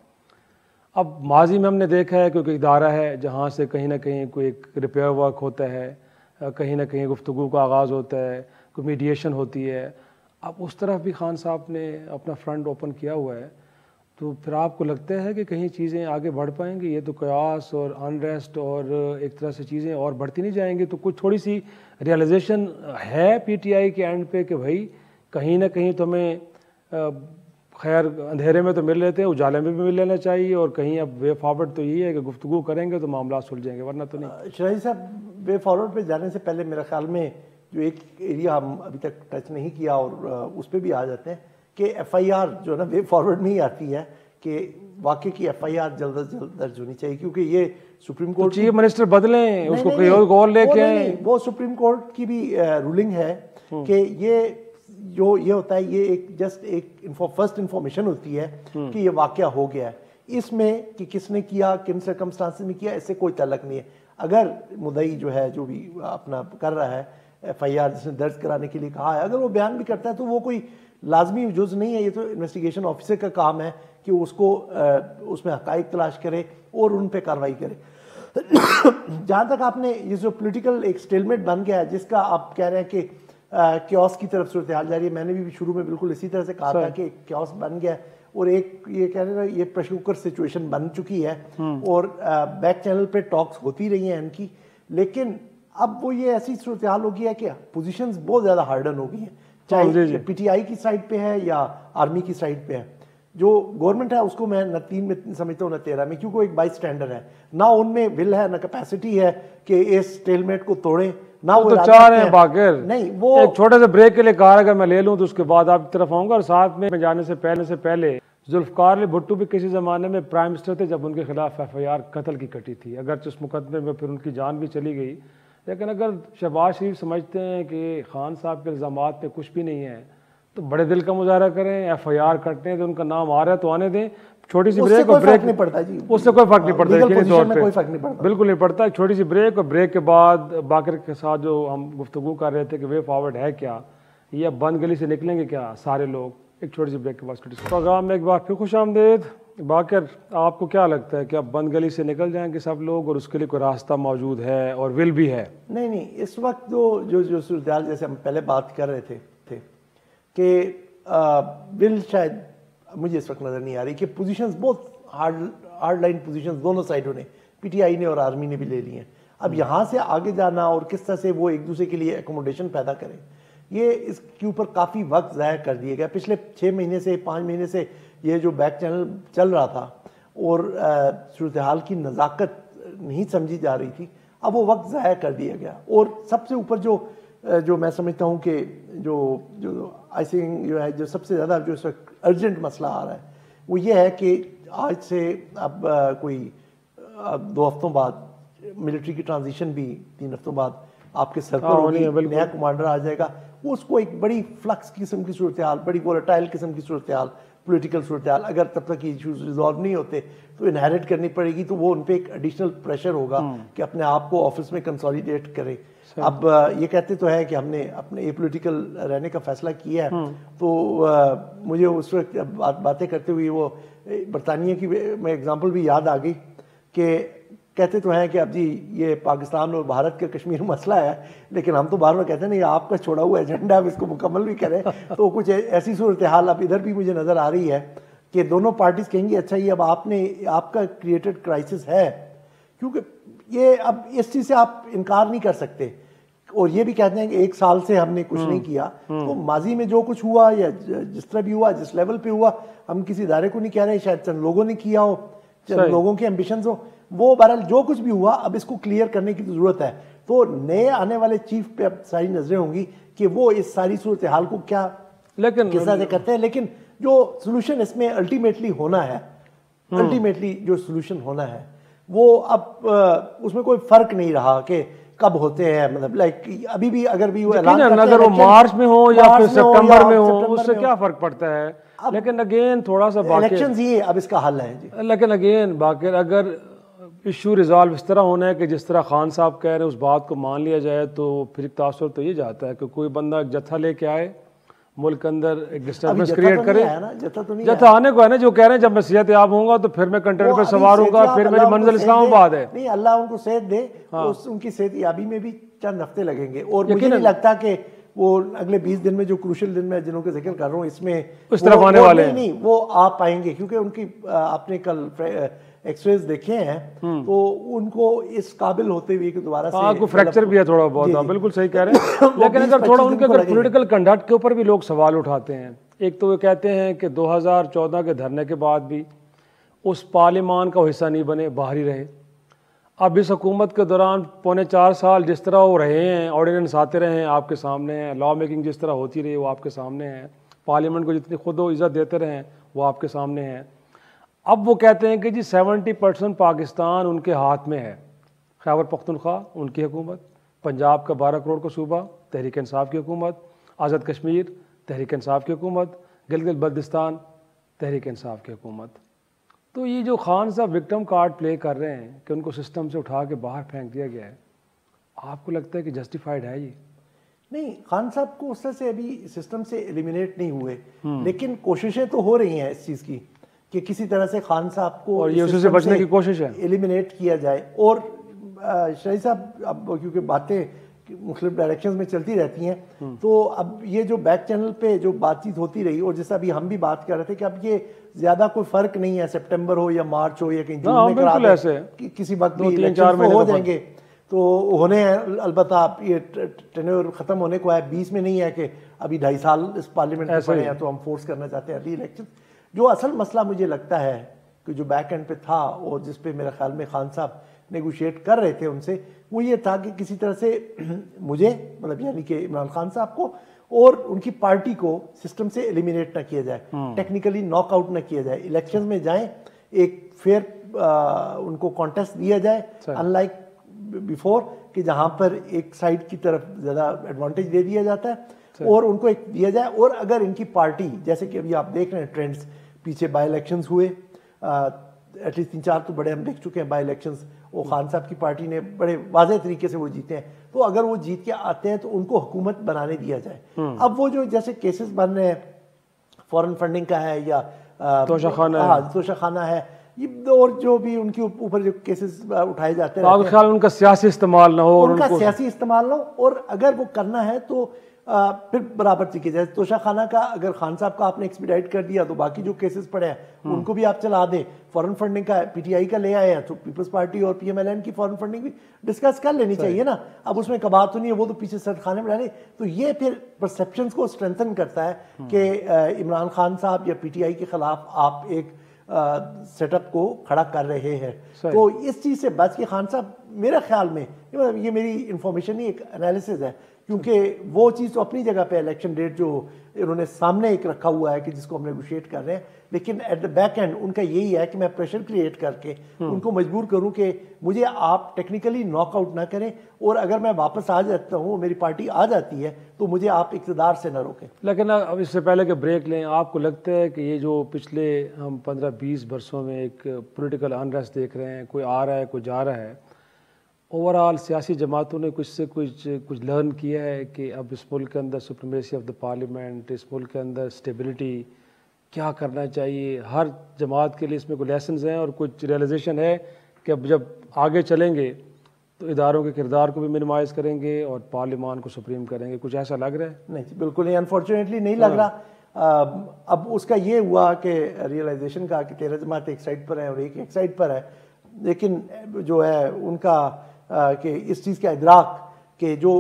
अब माजी में हमने देखा है क्योंकि इदारा है जहाँ से कहीं ना कहीं कोई एक रिपेयर वर्क होता है, कहीं ना कहीं गुफ्तगू का आगाज़ होता है, कोई मीडिएशन होती है। अब उस तरफ भी खान साहब ने अपना फ्रंट ओपन किया हुआ है, तो फिर आपको लगता है कि कहीं चीज़ें आगे बढ़ पाएंगी? ये तो कयास और अनरेस्ट और एक तरह से चीज़ें और बढ़ती नहीं जाएंगी? तो कुछ थोड़ी सी रियलाइजेशन है पीटीआई के एंड पे कि भाई कहीं ना कहीं तो हमें खैर अंधेरे में तो मिल लेते हैं, उजाले में भी मिल लेना चाहिए, और कहीं अब वे फॉरवर्ड तो यही है कि गुफ्तगू करेंगे तो मामला सुलझेंगे, वरना तो नहीं। शिराजी साहब, वे फॉरवर्ड पे जाने से पहले मेरे ख्याल में जो एक एरिया हम अभी तक टच नहीं किया और उस पर भी आ जाते हैं कि FIR जो है ना वे फॉरवर्ड में ही आती है कि वाकई की FIR जल्द अज जल्द दर्ज होनी चाहिए, क्योंकि ये सुप्रीम कोर्ट चीफ मिनिस्टर बदलें, उसको कोई और गोल लेके आए। वो सुप्रीम कोर्ट की भी रूलिंग है कि ये जो ये होता है, ये एक जस्ट एक फर्स्ट इंफॉर्मेशन होती है कि ये वाकया हो गया है। इसमें कि किसने किया, किन सर्कमस्टांसेस में किया, इससे कोई तल्लक नहीं है। अगर मुद्दई जो है, जो भी अपना कर रहा है FIR जिसने दर्ज कराने के लिए कहा है, अगर वो बयान भी करता है तो वो कोई लाजमी जुज़ नहीं है। ये तो इन्वेस्टिगेशन ऑफिसर का काम है कि उसको उसमें हक़ाइक़ तलाश करे और उन पे कार्रवाई करे। जहाँ तक आपने ये जो पॉलिटिकल एक स्टेलमेट बन गया है, जिसका आप कह रहे हैं कि क्योस की तरफ सूरत हाल जा रही है, मैंने भी शुरू में बिल्कुल इसी तरह से कहा था कि क्योस बन गया है और एक ये कह रहे हैं ये प्रेशर कुकर सिचुएशन बन चुकी है और बैक चैनल पे टॉक्स होती रही हैं इनकी। लेकिन अब वो ये ऐसी सूरत हाल हो गई है कि पोजीशंस बहुत ज़्यादा हार्डन हो गई हैं, चाहे PTI की साइड पे है या आर्मी की साइड पे है। जो गवर्नमेंट है उसको मैं न 3 में समझता हूँ न 13 में, क्योंकि एक बाई स्टैंडर्ड है ना, उनमें विल है ना कैपेसिटी है कि इस स्टेलमेट को तोड़े ना। वो तो चाह रहे हैं बाकिर, नहीं वो एक छोटे से ब्रेक के लिए कहा अगर मैं ले लूँ तो उसके बाद आपकी तरफ आऊँगा। और साथ में जाने से पहले जुल्फकार अली भुट्टो भी किसी ज़माने में प्राइम मिनिस्टर थे जब उनके खिलाफ FIR कत्ल की कटी थी, अगर इस मुकदमे में फिर उनकी जान भी चली गई। लेकिन अगर शहबाज शरीफ समझते हैं कि खान साहब के इल्ज़ामात पे कुछ भी नहीं है तो बड़े दिल का मुजाहरा करें, FIR कटने दें, उनका नाम आ रहा है तो आने दें। छोटी सी ब्रेक और ब्रेक नहीं पड़ता जी, उससे कोई फर्क नहीं पड़ता, बिल्कुल नहीं पड़ता। छोटी सी ब्रेक और ब्रेक के बाद बाकर के साथ जो हम गुफ्तगू कर रहे थे कि वे फॉरवर्ड है क्या, ये अब बंद गली से निकलेंगे क्या सारे लोग। एक छोटी सी ब्रेक के बाद प्रोग्राम में एक बार फिर खुश आमदेद। बाकर, आपको क्या लगता है कि अब बंद गली से निकल जाएंगे सब लोग और उसके लिए कोई रास्ता मौजूद है और विल भी है? नहीं, इस वक्त जो सूरत जैसे हम पहले बात कर रहे थे कि विल शायद मुझे इस वक्त नज़र नहीं आ रही कि पोजीशंस बहुत हार्ड लाइन पोजीशंस दोनों साइडों ने, PTI ने और आर्मी ने भी ले ली हैं। अब यहाँ से आगे जाना और किस तरह से वो एक दूसरे के लिए एकोमोडेशन पैदा करें, ये इसके ऊपर काफ़ी वक्त ज़ाया कर दिया गया। पिछले 6 महीने से 5 महीने से ये जो बैक चैनल चल रहा था और सूरत हाल की नज़ाकत नहीं समझी जा रही थी, अब वो वक्त ज़ाया कर दिया गया। और सबसे ऊपर जो मैं समझता हूँ कि जो आई थिंक जो है, जो सबसे ज़्यादा जो इस वक्त अर्जेंट मसला आ रहा है वो ये है कि आज से अब कोई 2 हफ्तों बाद मिलिट्री की ट्रांजिशन भी 3 हफ्तों बाद आपके सर पर होगी, नया कमांडर आ जाएगा। उसको एक बड़ी फ्लक्स किस्म की सूरत हाल, बड़ी वोलेटाइल किस्म की सूरत हाल, पॉलिटिकल सूरत हाल, अगर तब तक ये इशूज रिजॉल्व नहीं होते तो इनहेरिट करनी पड़ेगी। तो वो उन पर एक एडिशनल प्रेशर होगा कि अपने आप को ऑफिस में कंसोलिडेट करें। अब ये कहते तो है कि हमने अपने ये पॉलिटिकल रहने का फैसला किया है, तो मुझे उस वक्त बातें करते हुए वो बरतानिया की मैं एग्जांपल भी याद आ गई कि कहते तो हैं कि अब जी ये पाकिस्तान और भारत का कश्मीर मसला है, लेकिन हम तो बार बार कहते हैं नहीं आपका छोड़ा हुआ एजेंडा, आप इसको मुकम्मल भी करें। तो कुछ ऐसी सूरत हाल अब इधर भी मुझे नज़र आ रही है कि दोनों पार्टीज कहेंगी अच्छा ये अब आपका क्रिएटेड क्राइसिस है, क्योंकि ये अब इस चीज़ से आप इनकार नहीं कर सकते। और ये भी कहते हैं कि 1 साल से हमने कुछ नहीं किया, तो माजी में जो कुछ हुआ या जिस तरह भी हुआ, जिस लेवल पे हुआ, हम किसी इदारे को नहीं कह रहे, शायद चंद लोगों ने किया हो, चंद लोगों के एम्बिशंस हो, वो बहरहाल जो कुछ भी हुआ अब इसको क्लियर करने की ज़रूरत है। तो नए आने वाले चीफ पे अब सारी नजरें होंगी कि वो इस सारी सूरत हाल को क्या किस तरह से करते हैं। लेकिन जो सोल्यूशन इसमें अल्टीमेटली होना है, अल्टीमेटली जो सोल्यूशन होना है वो अब उसमें कोई फर्क नहीं रहा कि कब होते हैं, मतलब लाइक अभी भी अगर भी वो ऐलान करते हैं अगर वो मार्च में हो या फिर सितंबर में हो, उससे क्या फर्क पड़ता है। लेकिन अगेन थोड़ा सा इलेक्शंस ही अब इसका हल है जी। लेकिन अगेन बाकी अगर इशू रिजॉल्व इस तरह होना है कि जिस तरह खान साहब कह रहे हैं उस बात को मान लिया जाए, तो फिर तासुर तो ये जाता है कि कोई बंदा जत्था लेके आए मुल्क के अंदर एक डिस्टर्बेंस क्रिएट करे। जत्था आने को है ना, जो कह रहे हैं जब मैं सेहत याब होऊंगा तो फिर मैं कंटेनर पे सवार होऊंगा, फिर मेरी मंजिल इस्लामाबाद है। नहीं, अल्लाह उनको सेहत दे, उनकी सेहत याबी में भी चंद हफ्ते लगेंगे। और मुझे नहीं लगता कि वो अगले 20 दिन में जो क्रूशल दिन में जिनों के जिक्र कर रहा हूँ इसमें उस तरफ आने वाले हैं। नहीं, वो आ पाएंगे, क्योंकि उनकी आपने कल एक्सरेज देखे हैं तो उनको इस काबिल होते हुए कि दोबारा से फ्रैक्चर भी है थोड़ा बहुत, बिल्कुल सही कह रहे हैं। लेकिन अगर थोड़ा उनके अगर पॉलिटिकल कंडक्ट के ऊपर भी लोग सवाल उठाते हैं, एक तो वो कहते हैं कि 2014 के धरने के बाद भी उस पार्लियामान का हिस्सा नहीं बने, बाहर ही रहे। अब इस हुकूमत के दौरान 4.25 साल जिस तरह वो रहे हैं, ऑर्डिनेंस आते रहे हैं आपके सामने हैं, लॉ मेकिंग जिस तरह होती रही वो आपके सामने है, पार्लियामेंट को जितनी खुद वो इज़्ज़त देते रहे वो आपके सामने है। अब वो कहते हैं कि जी 70% पाकिस्तान उनके हाथ में है। खैबर पख्तूनख्वा उनकी हुकूमत, पंजाब का 12 करोड़ का सूबा तहरीक इंसाफ की हुकूमत, आज़ाद कश्मीर तहरीक इंसाफ की हुकूमत, गिलगित बल्तिस्तान तहरीक इंसाफ की हुकूमत। तो ये जो खान साहब विक्टिम कार्ड प्ले कर रहे हैं कि उनको सिस्टम से उठा के बाहर फेंक दिया गया है, आपको लगता है कि जस्टिफाइड है ये? नहीं, खान साहब को उस तरह से अभी सिस्टम से एलिमिनेट नहीं हुए, लेकिन कोशिशें तो हो रही हैं इस चीज़ की कि किसी तरह से खान साहब को और ये उसी से बचने की कोशिश है, एलिमिनेट किया जाए। और शाही साहब अब क्योंकि बातें मुख्तलिफ डायरेक्शंस में चलती रहती हैं, तो अब ये जो बैक चैनल पे जो बातचीत होती रही, और जैसा अभी हम भी बात कर रहे थे कि अब ये ज़्यादा कोई फ़र्क नहीं है, सितंबर हो या मार्च हो या कहीं जून में करा दें, किसी वक्त भी इलेक्शन हो जाएंगे तो होने हैं। अलबत्ता आप ये टेन्योर ख़त्म होने को है, 20 में नहीं है कि अभी 2.5 साल इस पार्लियामेंट में पड़े हैं तो हम फोर्स करना चाहते हैं अर्ली इलेक्शन। जो असल मसला मुझे लगता है कि जो बैक एंड पे था और जिस पे मेरे ख्याल में खान साहब नेगोशिएट कर रहे थे उनसे, वो ये था कि किसी तरह से मुझे मतलब यानी कि इमरान खान साहब को और उनकी पार्टी को सिस्टम से एलिमिनेट ना किया जाए, टेक्निकली नॉकआउट ना किया जाए, इलेक्शन में जाएं, एक फेयर उनको कॉन्टेस्ट दिया जाए, अनलाइक बिफोर कि जहां पर एक साइड की तरफ ज़्यादा एडवांटेज दे दिया जाता है और उनको एक दिया जाए। और अगर इनकी पार्टी, जैसे कि अभी आप देख रहे हैं ट्रेंड्स, पीछे बाई इलेक्शंस हुए, एटलीस्ट 3-4 तो बड़े हम देख चुके हैं बाई इलेक्शंस, वो खान साहब की पार्टी ने बड़े वाज़े तरीके से वो जीते हैं। तो अगर वो जीत के आते हैं तो उनको हुकूमत बनाने दिया जाए। अब वो जो जैसे केसेस बन रहे हैं, फॉरेन फंडिंग का है या तोशाखाना है, और जो भी उनके ऊपर जो केसेस उठाए जाते हैं, ख्याल उनका सियासी इस्तेमाल ना हो, उनका सियासी इस्तेमाल ना हो, और अगर वो करना है तो फिर बराबर तरीके से तोशाखाना का अगर खान साहब का आपने एक्सपीडाइट कर दिया तो बाकी जो केसेस पड़े हैं उनको भी आप चला दें। फॉरेन फंडिंग का पीटीआई का ले आए हैं तो पीपल्स पार्टी और पीएमएलएन की फॉरेन फंडिंग भी डिस्कस कर लेनी चाहिए ना। अब उसमें कबात तो नहीं है, वो तो पीछे सरखाने में डाले। तो ये फिर परसेप्शंस को स्ट्रेंथन करता है कि इमरान खान साहब या पीटीआई के खिलाफ आप एक सेटअप को खड़ा कर रहे हैं। तो इस चीज़ से बच के खान साहब, मेरे ख्याल में, ये मेरी इंफॉर्मेशन नहीं, एक एनालिसिस है, क्योंकि वो चीज़ तो अपनी जगह पे इलेक्शन डेट जो इन्होंने सामने एक रखा हुआ है कि जिसको हम नेगोशिएट कर रहे हैं, लेकिन एट द बैक एंड उनका यही है कि मैं प्रेशर क्रिएट करके उनको मजबूर करूं कि मुझे आप टेक्निकली नॉकआउट ना करें, और अगर मैं वापस आ जाता हूं, मेरी पार्टी आ जाती है, तो मुझे आप इक़्तिदार से ना रोकें। लेकिन अब इससे पहले कि ब्रेक लें, आपको लगता है कि ये जो पिछले हम 15-20 वर्षों में एक पॉलिटिकल अनरेस्ट देख रहे हैं, कोई आ रहा है कोई जा रहा है, ओवरऑल सियासी जमातों ने कुछ से कुछ लर्न किया है कि अब इस मुल्क के अंदर सुप्रीमेसी ऑफ द पार्लियामेंट, इस मुल्क के अंदर स्टेबिलिटी क्या करना चाहिए? हर जमात के लिए इसमें कोई लेसन्स हैं और कुछ रियलाइजेशन है कि अब जब आगे चलेंगे तो इदारों के किरदार को भी मिनिमाइज़ करेंगे और पार्लियामान को सुप्रीम करेंगे, कुछ ऐसा लग रहा है? नहीं बिल्कुल नहीं, अनफॉर्चुनेटली नहीं लग रहा। अब उसका ये हुआ कि रियलाइजेशन का कि 13 जमात एक साइड पर है और एक साइड पर है, लेकिन जो है उनका कि इस चीज़ का इदराक कि जो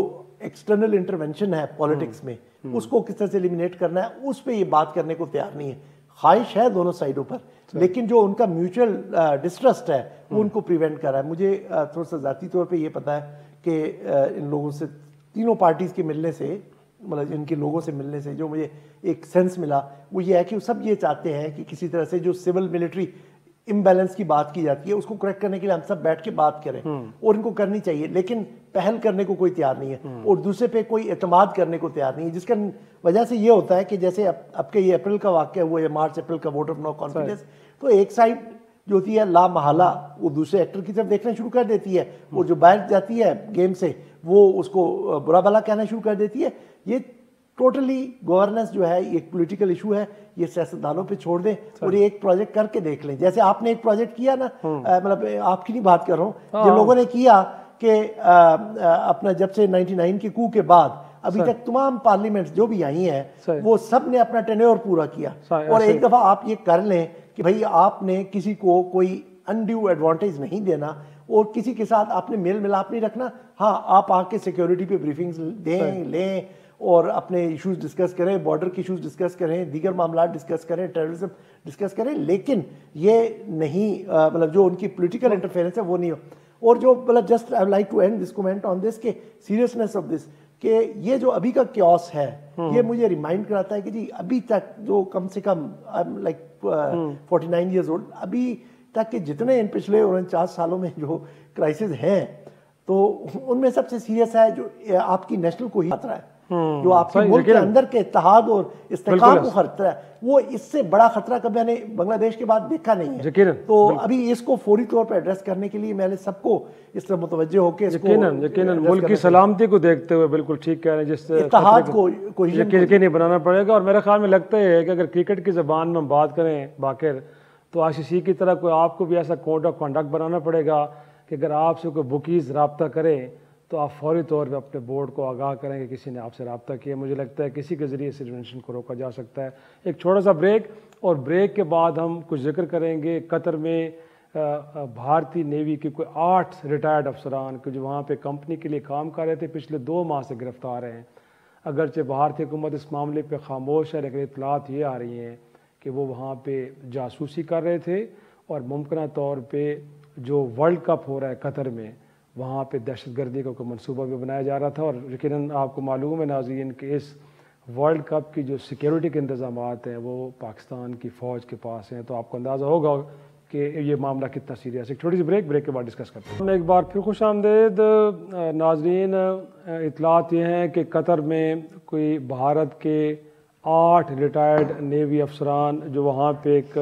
एक्सटर्नल इंटरवेंशन है पॉलिटिक्स में उसको किस तरह से एलिमिनेट करना है, उस पर ये बात करने को तैयार नहीं है। ख्वाहिश है दोनों साइडों पर, लेकिन जो उनका म्यूचुअल डिस्ट्रस्ट है वो उनको प्रिवेंट कर रहा है। मुझे थोड़ा सा ज़ाती तौर पे ये पता है कि इन लोगों से, तीनों पार्टीज़ के मिलने से, मतलब इनके लोगों से मिलने से जो मुझे एक सेंस मिला वो ये है कि सब ये चाहते हैं कि किसी तरह से जो सिविल मिलिट्री इम्बैलेंस की बात की जाती है उसको करेक्ट करने के लिए हम सब बैठ के बात करें, और इनको करनी चाहिए, लेकिन पहल करने को कोई तैयार नहीं है और दूसरे पे कोई एतमाद करने को तैयार नहीं है, जिसका वजह से ये होता है कि जैसे अब के ये अप्रैल का वाक़या हुआ या मार्च अप्रैल का वोट ऑफ नो कॉन्फिडेंस, तो एक साइड जो होती है ला महला वो दूसरे एक्टर की तरफ देखना शुरू कर देती है, और जो बाहर जाती है गेम से वो उसको बुरा भला कहना शुरू कर देती है। ये टोटली गवर्नेंस जो है एक पॉलिटिकल इशू है, ये सियासतदानों पे छोड़ दें और ये एक प्रोजेक्ट करके देख लें। जैसे आपने एक प्रोजेक्ट किया ना, मतलब आपकी नहीं बात कर रहा हूँ, जिन लोगों ने किया कि अपना जब से 99 के कू के बाद अभी तक तमाम पार्लियामेंट जो भी आई हैं वो सब ने अपना टेन्योर पूरा किया, और एक दफ़ा आप ये कर लें कि भाई आपने किसी को कोई अनड्यू एडवांटेज नहीं देना और किसी के साथ आपने मेल मिलाप नहीं रखना। हाँ, आप आके सिक्योरिटी पे ब्रीफिंग्स दें, लें और अपने इश्यूज डिस्कस करें, बॉर्डर के इश्यूज डिस्कस करें, दीगर मामला डिस्कस करें, टेररिज्म डिस्कस करें, लेकिन ये नहीं मतलब जो उनकी पॉलिटिकल इंटरफेरेंस है वो नहीं हो। और जो मतलब just I like to and this comment on this के सीरियसनेस ऑफ दिस, कि ये जो अभी का क्योस है ये मुझे रिमाइंड कराता है कि जी अभी तक जो कम से कम I am like 49 years old, अभी तक के जितने इन पिछले 49 सालों में जो क्राइसिस हैं तो उनमें सबसे सीरियस है जो आपकी नेशनल को ही खतरा है, जो आपके मुल्क के अंदर के इत्तेहाद और इस्तेकाम को खतरा है, वो इससे बड़ा खतरा कभी मैंने बांग्लादेश के बाद देखा नहीं है। तो अभी इसको फौरी तौर पर एड्रेस करने के लिए मैंने सबको इस तरह मुतवज्जो होकर यकीनन मुल्क की सलामती को देखते हुए बिल्कुल ठीक कह रहे हैं, जिस इत्तेहाद को यकीनी बनाना पड़ेगा। और मेरे ख्याल में लगता है कि अगर क्रिकेट की ज़बान में हम बात करें बाकिर, तो आईसीसी की तरह कोई आपको भी ऐसा कोड ऑफ कंडक्ट बनाना पड़ेगा कि अगर आपसे कोई बुकीज़ रब्ता करें तो आप फौरी तौर पे अपने बोर्ड को आगाह करें कि किसी ने आपसे रब्ता किया। मुझे लगता है किसी के ज़रिए इस इन्वेंशन को रोका जा सकता है। एक छोटा सा ब्रेक, और ब्रेक के बाद हम कुछ जिक्र करेंगे कतर में भारतीय नेवी के कोई 8 रिटायर्ड अफसरान के जो वहाँ पे कंपनी के लिए काम कर रहे थे पिछले 2 माह से गिरफ्तार हैं। अगरचे भारतीय हुकूमत इस मामले पर खामोश है, लेकिन इतलात ये आ रही हैं कि वो वहाँ पे जासूसी कर रहे थे और मुमकिन तौर पर जो वर्ल्ड कप हो रहा है कतर में वहाँ पे दहशतगर्दी का कोई मनसूबा भी बनाया जा रहा था। और यकीनन आपको मालूम है नाज़रीन कि इस वर्ल्ड कप की जो सिक्योरिटी के इंतज़ाम हैं वो पाकिस्तान की फ़ौज के पास हैं, तो आपको अंदाज़ा होगा कि ये मामला कितना सीरियस है। छोटी सी ब्रेक के बाद डिस्कस करते हैं। एक बार फिर खुश आमदेद नाज़रीन, इतलात ये हैं कि कतर में कोई भारत के 8 रिटायर्ड नेवी अफसरान जो वहाँ पे एक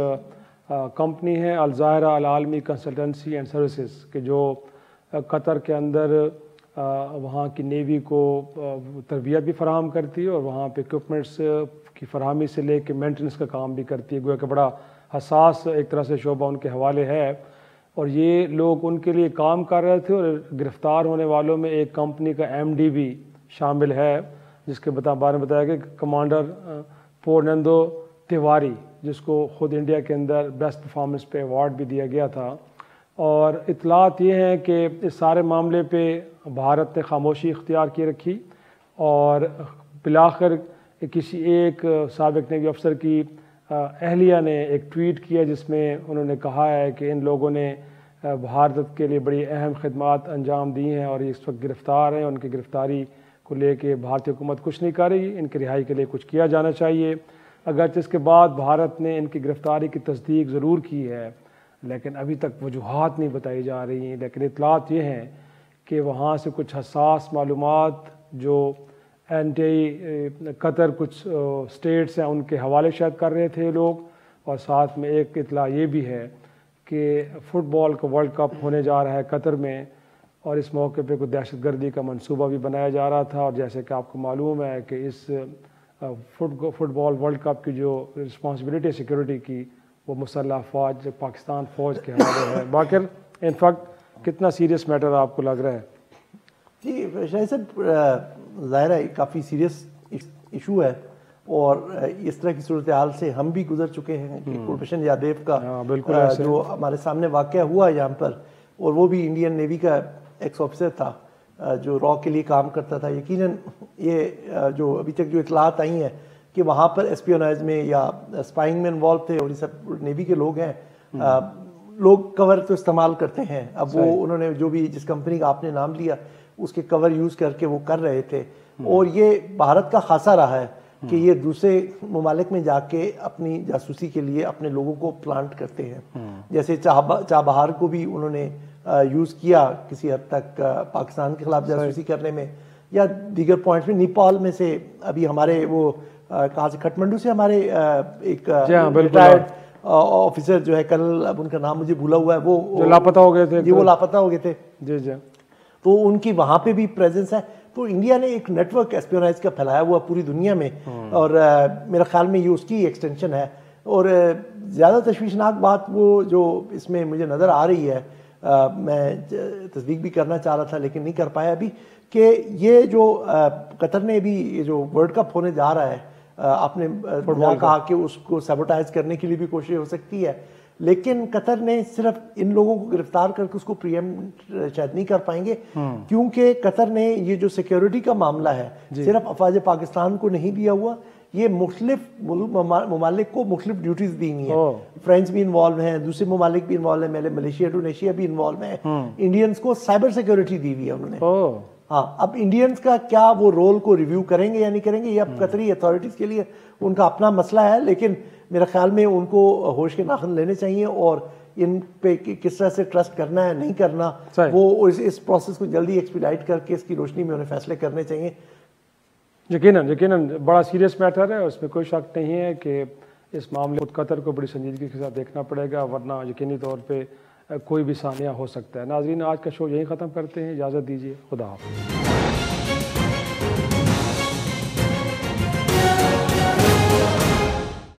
कंपनी है अल ज़ाहिरा अल आलमी कंसल्टेंसी एंड सर्विसेज के जो कतर के अंदर वहाँ की नेवी को तरबियत भी फराहम करती है और वहाँ पे इक्विपमेंट्स की फरहमी से लेके मेंटेनेंस का काम भी करती है। गोया कि बड़ा हसास एक तरह से शोबा उनके हवाले है और ये लोग उनके लिए काम कर रहे थे। और गिरफ़्तार होने वालों में एक कंपनी का MD भी शामिल है जिसके बारे में बताया कि कमांडर पोर्नंदो तिवारी, जिसको ख़ुद इंडिया के अंदर बेस्ट परफॉर्मेंस पे अवार्ड भी दिया गया था। और इतलात ये हैं कि इस सारे मामले पे भारत ने खामोशी इख्तियार की रखी और बिलाखिर किसी एक साबिक नेवी अफसर की अहलिया ने एक ट्वीट किया जिसमें उन्होंने कहा है कि इन लोगों ने भारत के लिए बड़ी अहम खिदमात अंजाम दी हैं और इस वक्त गिरफ़्तार हैं। उनकी गिरफ़्तारी को लेके भारतीय हुकूमत कुछ नहीं कर रही, इनकी रिहाई के लिए कुछ किया जाना चाहिए। अगरचे इसके बाद भारत ने इनकी गिरफ़्तारी की तस्दीक ज़रूर की है लेकिन अभी तक वजूहात नहीं बताई जा रही हैं। लेकिन इतलात ये हैं कि वहाँ से कुछ हसास मालूमात जो कतर कुछ स्टेट्स हैं उनके हवाले शायद कर रहे थे लोग। और साथ में एक इतला ये भी है कि फ़ुटबॉल का वर्ल्ड कप होने जा रहा है कतर में और इस मौके पे कुछ दहशतगर्दी का मंसूबा भी बनाया जा रहा था। और जैसे कि आपको मालूम है कि इस फुटबॉल वर्ल्ड कप की जो रिस्पॉन्सिबिलिटी सिक्योरिटी की वो मुसल्लह फ़ौज पाकिस्तान फ़ौज के हवाले है। बाकिर इनफैक्ट कितना सीरियस मैटर आपको लग रहा है? जी शायद साहब, ज़ाहिर है काफ़ी सीरियस इशू है और इस तरह की सूरत हाल से हम भी गुजर चुके हैं कि कुलभूषण यादव का जो हमारे सामने वाक़या हुआ यहाँ पर, और वो भी इंडियन नेवी का एक्स ऑफिसर था जो रॉ के लिए काम करता था। यकीनन ये जो अभी तक जो इतलात आई हैं कि वहाँ पर एस्पियोनाइज में या स्पाइंग में इन्वॉल्व थे, और ये सब नेवी के लोग हैं, लोग कवर तो इस्तेमाल करते हैं। अब वो उन्होंने जो भी जिस कंपनी का आपने नाम लिया उसके कवर यूज़ करके वो कर रहे थे, और ये भारत का खासा रहा है कि ये दूसरे ममालिक में जाके अपनी जासूसी के लिए अपने लोगों को प्लांट करते हैं। जैसे चाबहार को भी उन्होंने यूज़ किया किसी हद तक पाकिस्तान के खिलाफ जासूसी करने में, या दीगर पॉइंट्स में। नेपाल में से अभी हमारे वो कहाँ से, काठमांडू से हमारे एक रिटायर्ड ऑफिसर जो है, कल अब उनका नाम मुझे भूला हुआ है, वो लापता हो गए थे। जी वो लापता हो गए थे जी जी। तो उनकी वहाँ पे भी प्रेजेंस है। तो इंडिया ने एक नेटवर्क एस्पियोनाइज का फैलाया हुआ पूरी दुनिया में, और मेरा ख्याल में ये उसकी एक्सटेंशन है। और ज़्यादा तशवीशनाक बात वो जो इसमें मुझे नज़र आ रही है, मैं तस्दीक भी करना चाह रहा था लेकिन नहीं कर पाया अभी, कि ये जो कतर ने भी ये जो वर्ल्ड कप होने जा रहा है, आपने कहा कि उसको सैबोटाइज करने के लिए भी कोशिश हो सकती है, लेकिन कतर ने सिर्फ इन लोगों को गिरफ्तार करके उसको प्रीएम्प्ट शायद नहीं कर पाएंगे, क्योंकि कतर ने ये जो सिक्योरिटी का मामला है सिर्फ अफवाज पाकिस्तान को नहीं दिया हुआ, ये मुख्तलिफ ममालिक को मुख्तलिफ ड्यूटीज दी हुई हैं। फ्रेंच भी इन्वॉल्व हैं, दूसरे ममालिक भी इन्वॉल्व हैं, मलेशिया इंडोनेशिया भी इन्वॉल्व हैं। इंडियंस को साइबर सिक्योरिटी दी हुई है उन्होंने। हाँ, अब इंडियंस का क्या वो रोल को रिव्यू करेंगे या नहीं करेंगे, ये अब कतरी अथॉरिटीज के लिए उनका अपना मसला है, लेकिन मेरा ख्याल में उनको होश के नाखुन लेने चाहिए और इन पे किस तरह से ट्रस्ट करना है नहीं करना, वो इस प्रोसेस को जल्दी एक्सपीडाइट करके इसकी रोशनी में उन्हें फैसले करने चाहिए। यकीनन बड़ा सीरियस मैटर है, उसमें कोई शक नहीं है कि इस मामले को कतर को बड़ी संजीदगी के साथ देखना पड़ेगा, वरना यकीनी तौर पे कोई भी सानिया हो सकता है। नाज़रीन, आज का शो यहीं ख़त्म करते हैं, इजाज़त दीजिए, खुदा हाफ़िज़।